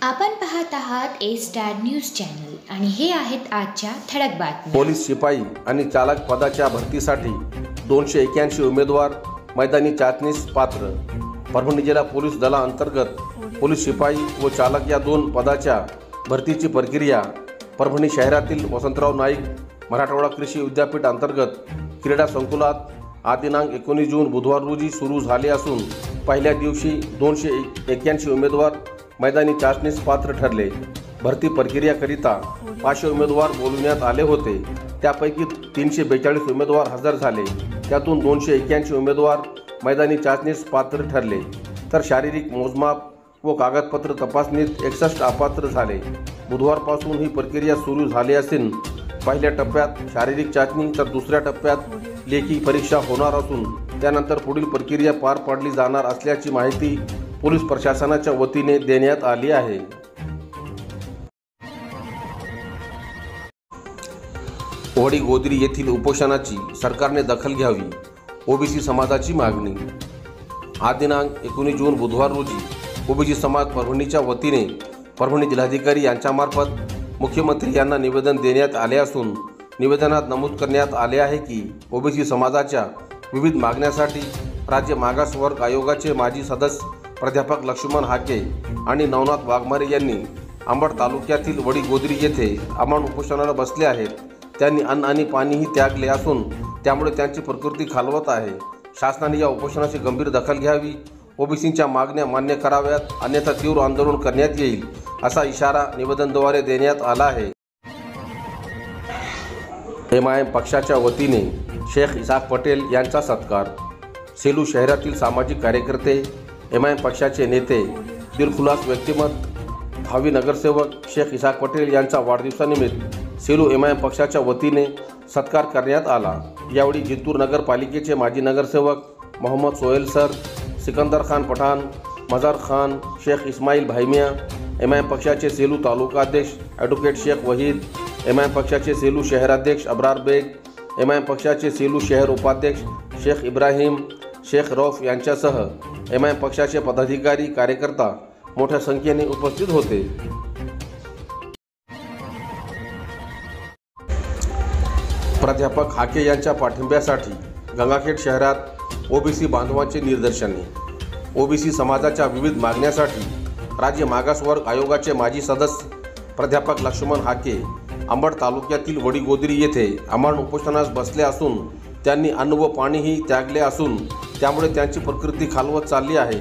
आपण पाहत आहात ए स्टार न्यूज चॅनल आणि हे आहेत आजच्या ठळक बातम्या। पोलीस शिपाई आणि चालक पदाच्या भरतीसाठी 281 उमेदवार मैदानी चाचणीस पात्र। परभणी जिल्हा पोलीस दलाअंतर्गत पोलीस शिपाई व चालक या 2 पदाच्या भरतीची प्रक्रिया परभणी शहरातील वसंतराव नाईक मराठवाडा कृषी विद्यापीठ अंतर्गत क्रीडा संकुलात आज दिनांक 19 जून बुधवार रोजी सुरू झाले असून पहिल्या दिवशी 281 उमेदवार मैदानी चाचणीस पात्र ठरले। भरती प्रक्रियेकरिता 500 उमेदवार बोलवण्यात आले होते। त्यापैकी 342 उमेदवार हजर झाले। त्यातून 281 उमेदवार मैदानी चाचणीस पात्र ठरले, तर शारीरिक मोजमाप व कागदपत्र तपासणीत 61 अपात्र झाले। बुधवारपासून ही प्रक्रिया सुरू झाली असून पहिल्या टप्प्यात शारीरिक चाचणी तर दुसऱ्या टप्प्यात लेखी परीक्षा होणार असून त्यानंतर पुढील प्रक्रिया पार पाडली जाणार असल्याची माहिती पोलीस प्रशासनाच्या वतीने देण्यात आली आहे। वडी गोदरी येथील उपोषणाची सरकारने दखल घ्यावी, ओबीसी समाजाची मागणी। आज दिनांक 19 जून बुधवार रोजी ओबीसी समाज परभणीच्या वतीने परभणी जिल्हाधिकारी यांच्यामार्फत मुख्यमंत्री यांना निवेदन देण्यात आले असून निवेदनात नमूद करण्यात आले आहे की ओबीसी समाजाच्या विविध मागण्यासाठी राज्य मागासवर्ग आयोगाचे माजी सदस्य प्राध्यापक लक्ष्मण हाके आणि नवनाथ वाघमारे यांनी अंबड तालुक्यातील वडी गोदरी येथे आमरण उपोषणाला बसले आहेत। त्यांनी अन्न आणि पाणीही त्यागले असून त्यामुळे त्यांची प्रकृती खालवत आहे। शासनाने या उपोषणाची गंभीर दखल घ्यावी, ओबीसींच्या मागण्या मान्य कराव्यात, अन्यथा तीव्र आंदोलन करण्यात येईल असा इशारा निवेदनाद्वारे देण्यात आला आहे। MIM पक्षाच्या वतीने शेख इसाक पटेल यांचा सत्कार। सेलू शहरातील सामाजिक कार्यकर्ते, MIM पक्षाचे नेते, दिलखुलास व्यक्तिमत्व, भावी नगरसेवक शेख इसाक पटेल यांचा वाढदिवसानिमित्त सेलू MIM पक्षाच्या वतीने सत्कार करण्यात आला। यावेळी जिंतूर नगरपालिकेचे माजी नगरसेवक मोहम्मद सोहेल सर, सिकंदर खान पठाण, मजार खान, शेख इस्माईल भाईमिया, MIM पक्षाचे सेलू तालुकाध्यक्ष ॲडव्होकेट शेख वहीद, MIM पक्षाचे सेलू शहराध्यक्ष अब्रार बेग, MIM पक्षाचे सेलू शहर उपाध्यक्ष शेख इब्राहिम, शेख रौफ यांच्यासह MIM पक्षाचे पदाधिकारी कार्यकर्ता मोठ्या संख्येने उपस्थित होते। प्राध्यापक हाके यांच्या पाठिंब्यासाठी गंगाखेड शहरात ओबीसी बांधवांचे निदर्शने। ओबीसी समाजाच्या विविध मागण्यासाठी राज्य मागासवर्ग आयोगाचे माजी सदस्य प्राध्यापक लक्ष्मण हाके अंबड तालुक्यातील वडी गोदरी येथे आमरण उपोषणास बसले असून त्यांनी अन्न व पाणीही त्यागले असून त्यामुळे त्यांची प्रकृती खालवत चालली आहे।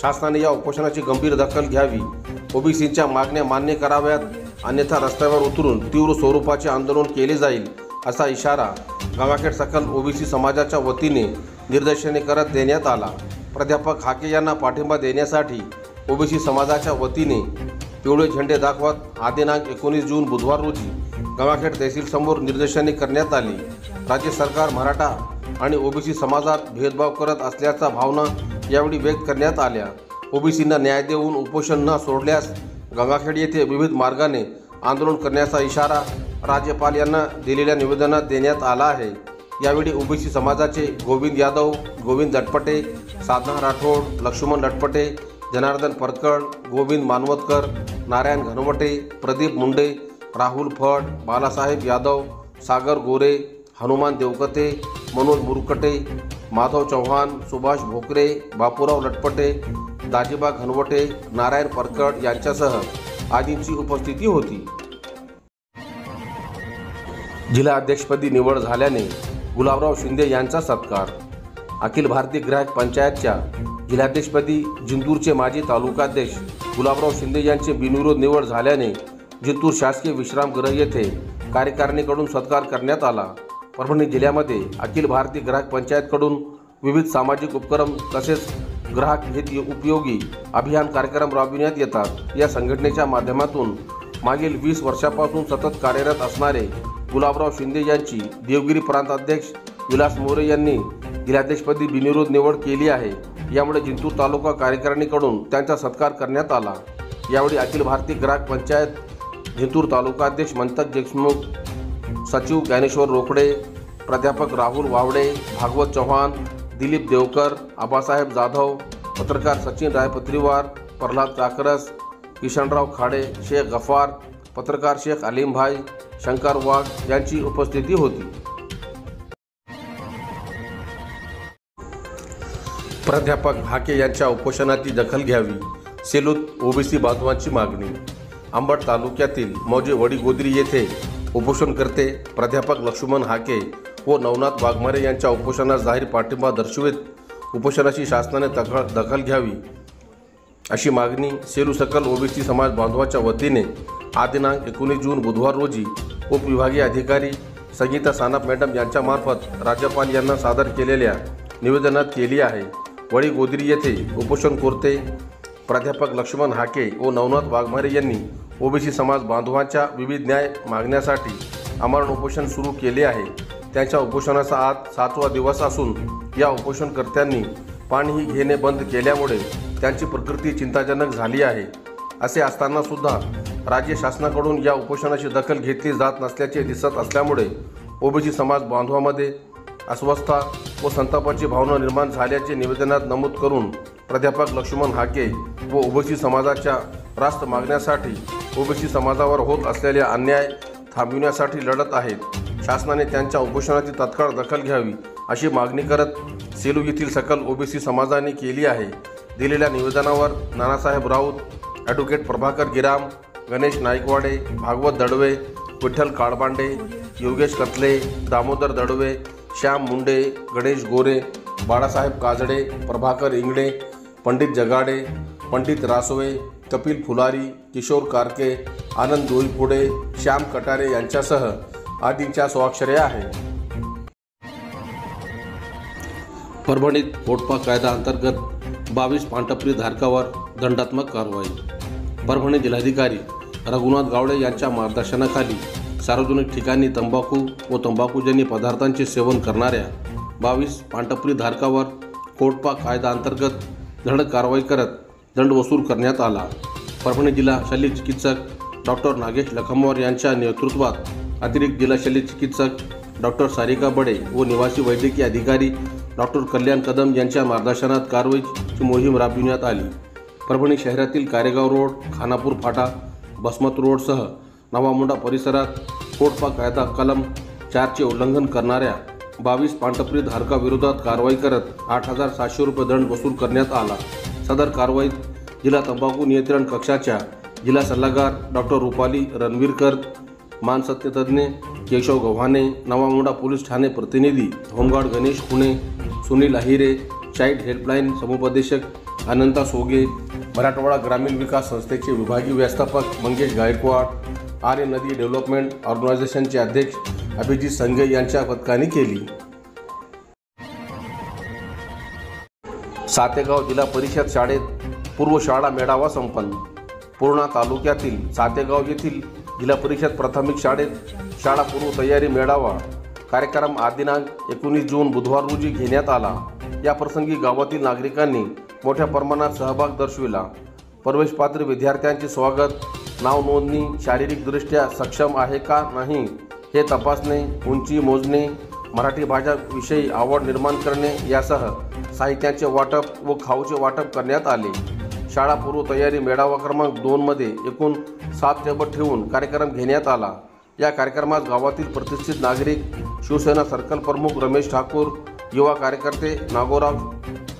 शासनाने या उपोषणाची गंभीर दखल घ्यावी, ओबीसींच्या मागण्या मान्य कराव्यात, अन्यथा रस्त्यावर उतरून तीव्र स्वरूपाचे आंदोलन केले जाईल असा इशारा गंगाखेड सकल ओबीसी समाजाच्या वतीने निदर्शने करत देण्यात आला। प्राध्यापक हाके यांना पाठिंबा देण्यासाठी ओबीसी समाजाच्या वतीने पिवळे झेंडे दाखवत आज दिनांक 19 जून बुधवार रोजी गंगाखेड तहसीलसमोर निदर्शने करण्यात आली। राज्य सरकार मराठा आणि ओबीसी समाजात भेदभाव करत असल्याच्या भावना यावेळी व्यक्त करण्यात आल्या। ओबीसींना न्याय देऊन उपोषण न सोडल्यास गंगाखेड येथे विविध मार्गाने आंदोलन करण्याचा इशारा राज्यपाल यांना दिलेल्या निवेदनात देण्यात आला आहे। यावेळी ओबीसी समाजाचे गोविंद यादव, गोविंद लटपटे, साधना राठोड, लक्ष्मण लटपटे, जनार्दन परकळ, गोविंद मानवतकर, नारायण घनवटे, प्रदीप मुंडे, राहुल फड, बालासाहेब यादव, सागर गोरे, हनुमान देवकते, मनोज मुरकटे, माधव चव्हाण, सुभाष भोकरे, बापूराव लटपटे, दाजीबा घनवटे, नारायण परकळ यांच्यासह आदींची उपस्थिती होती। जिल्हा अध्यक्षपदी निवड झाल्याने गुलाबराव शिंदे यांचा सत्कार। अखिल भारतीय ग्राहक पंचायतच्या जिल्हाध्यक्षपदी जिंतूरचे माजी तालुकाध्यक्ष गुलाबराव शिंदे यांचे बिनविरोध निवड झाल्याने जिंतूर शासकीय विश्रामगृह येथे कार्यकारिणीकडून सत्कार करण्यात आला। परभणी जिल्ह्यामध्ये अखिल भारतीय ग्राहक पंचायतकडून विविध सामाजिक उपक्रम तसेच ग्राहक हित उपयोगी अभियान कार्यक्रम राबविण्यात येतात। या संघटनेच्या माध्यमातून मागील 20 वर्षापासून सतत कार्यरत असणारे गुलाबराव शिंदे यांची देवगिरी प्रांताध्यक्ष विलास मोरे यांनी जिल्हाध्यक्षपदी बिनविरोध निवड केली आहे। यामुळे जिंतूर तालुका कार्यकारिणीकडून त्यांचा सत्कार करण्यात आला। यावेळी अखिल भारतीय ग्राहक पंचायत जिंतूर तालुकाध्यक्ष मंतक देशमुख, सचिव ज्ञानेश्वर रोकडे, प्राध्यापक राहुल वावडे, भागवत चव्हाण, दिलीप देवकर, आबासाहेब जाधव, पत्रकार सचिन रायपत्रीवार, प्रल्हाद चाकरस, किशनराव खाडे, शेख गफार, पत्रकार शेख अलीमभाई, शंकर वाघ यांची उपस्थिती होती। प्राध्यापक हाके यांच्या उपोषणाची दखल घ्यावी, सेलूत ओबीसी बांधवांची मागणी। अंबड तालुक्यातील मौजे वडीगोद्री येथे उपोषणकर्ते प्राध्यापक लक्ष्मण हाके व नवनाथ वाघमारे यांच्या उपोषणास जाहीर पाठिंबा दर्शवित उपोषणाची शासनाने दखल घ्यावी अशी मागणी सेलू सकल ओबीसी समाज बांधवाच्या वतीने आज दिनांक 19 जून बुधवार रोजी उपविभागीय अधिकारी संगीता सानप मॅडम यांच्यामार्फत राज्यपाल यांना सादर केलेल्या निवेदनात केली आहे। वडीगोद्री येथे उपोषणकर्ते प्राध्यापक लक्ष्मण हाके व नवनाथ वाघमारे यांनी ओबीसी समाज बांधवांच्या विविध न्याय मागण्यासाठी आमरण उपोषण सुरू केले आहे। त्यांच्या उपोषणाचा आज 7वा दिवस असून या उपोषणकर्त्यांनी पाणी घेणे बंद केल्यामुळे त्यांची प्रकृती चिंताजनक झाली आहे। असे असताना सुद्धा राज्य शासनाकडून या उपोषणाची दखल घेतली जात नसल्याचे दिसत असल्यामुळे ओबीसी समाज बांधवांमध्ये अस्वस्थता व संतापाची भावना निर्माण झाल्याचे निवेदनात नमूद करून प्राध्यापक लक्ष्मण हाके व ओबीसी समाजाच्या रास्त मागण्यासाठी ओबीसी समाजावर होत असलेल्या अन्याय थांबविण्यासाठी लढत आहेत। शासनाने त्यांच्या उपोषणाची तात्काळ दखल घ्यावी अशी मागणी करत सेलू येथील सकल ओबीसी समाजाने केली आहे। दिलेल्या निवेदनावर नानासाहेब राऊत, ॲडव्होकेट प्रभाकर गिराम, गणेश नाईकवाडे, भागवत दडवे, विठ्ठल काळबांडे, योगेश कतले, दामोदर दडवे, श्याम मुंडे, गणेश गोरे, बाळासाहेब काजडे, प्रभाकर इंगडे, पंडित जगाडे, पंडित रासवे, कपिल फुलारी, किशोर कारके, आनंद दोईपुडे, श्याम कटारे यांच्यासह आदींच्या स्वाक्षऱ्या आहेत। परभणीत पोटपा कायदा अंतर्गत 22 पानटपरी धारकावर दंडात्मक कारवाई। परभणी जिल्हाधिकारी रघुनाथ गावडे यांच्या मार्गदर्शनाखाली सार्वजनिक ठिकाणी तंबाखू व तंबाखूजन्य पदार्थांचे सेवन करणाऱ्या 22 पानटपरी धारकावर पोटपा कायदा अंतर्गत धडक कारवाई करत दंड वसूल करण्यात आला। परभणी जिल्हा शल्य चिकित्सक डॉक्टर नागेश लखमवार यांच्या नेतृत्वात अतिरिक्त जिल्हा शल्य चिकित्सक डॉक्टर सारिका बडे व निवासी वैद्यकीय अधिकारी डॉक्टर कल्याण कदम यांच्या मार्गदर्शनात कारवाईची मोहीम राबविण्यात आली। परभणी शहरातील कारेगाव रोड, खानापूर फाटा, बसमत रोडसह नवामुंडा परिसरात पोटपा कायदा कलम 4चे उल्लंघन करणाऱ्या 22 पानटपरी धारकाविरोधात कारवाई करत 8,700 रुपये दंड वसूल करण्यात आला। सदर कारवाईत जिल्हा तंबाखू नियंत्रण कक्षाच्या जिल्हा सल्लागार डॉक्टर रुपाली रणवीरकर, मानसत्यतज्ञ केशव गव्हाणे, नवामुंडा पोलीस ठाणे प्रतिनिधी home guard Ganesh Pune, Sunil Ahire, child helpline समुपदेशक अनंता सोगे, मराठवाडा ग्रामीण विकास संस्थेचे विभागीय व्यवस्थापक मंगेश गायकवाड, आर्य नदी डेव्हलपमेंट ऑर्गनायझेशनचे अध्यक्ष अभिजित संघे यांच्या पथकाने केली। सातेगाव जिल्हा परिषद शाळेत पूर्व शाळा मेळावा संपन्न। पूर्णा तालुक्यातील सातेगाव येथील जिल्हा परिषद प्राथमिक शाळेत शाळा पूर्व तयारी मेळावा कार्यक्रम आज दिनांक 19 जून बुधवार रोजी घेण्यात आला। या प्रसंगी गावातील नागरिकांनी मोठ्या प्रमाणात सहभाग दर्शविला। प्रवेशपात्र विद्यार्थ्यांचे स्वागत, नाव नोंदणी, शारीरिकदृष्ट्या सक्षम आहे का नाही हे तपासणे, उंची मोजणे, मराठी भाषा विषयी आवड निर्माण करणे यासह साहित्याचे वाटप व खाऊचे वाटप करण्यात आले। शाळा पूर्व तयारी मेळावा क्रमांक 2 मध्ये एकूण 7 टेबल ठेवून कार्यक्रम घेण्यात आला। या कार्यक्रमात गावातील प्रतिष्ठित नागरिक, शिवसेना सर्कल प्रमुख रमेश ठाकूर, युवा कार्यकर्ते नागोराव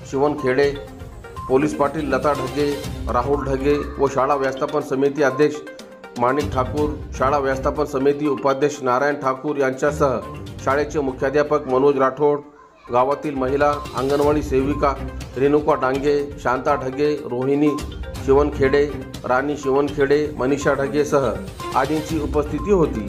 शिवनखेडे, पोलीस पाटील लता ढगे, राहुल ढगे व शाळा व्यवस्थापन समिती अध्यक्ष माणिक ठाकूर, शाळा व्यवस्थापन समिती उपाध्यक्ष नारायण ठाकूर यांच्यासह शाळेचे मुख्याध्यापक मनोज राठोड, गावातील महिला, अंगणवाडी सेविका रेणुका डांगे, शांता ढगे, रोहिणी शिवनखेडे, राणी शिवनखेडे, मनीषा ढगेसह आदींची उपस्थिती होती।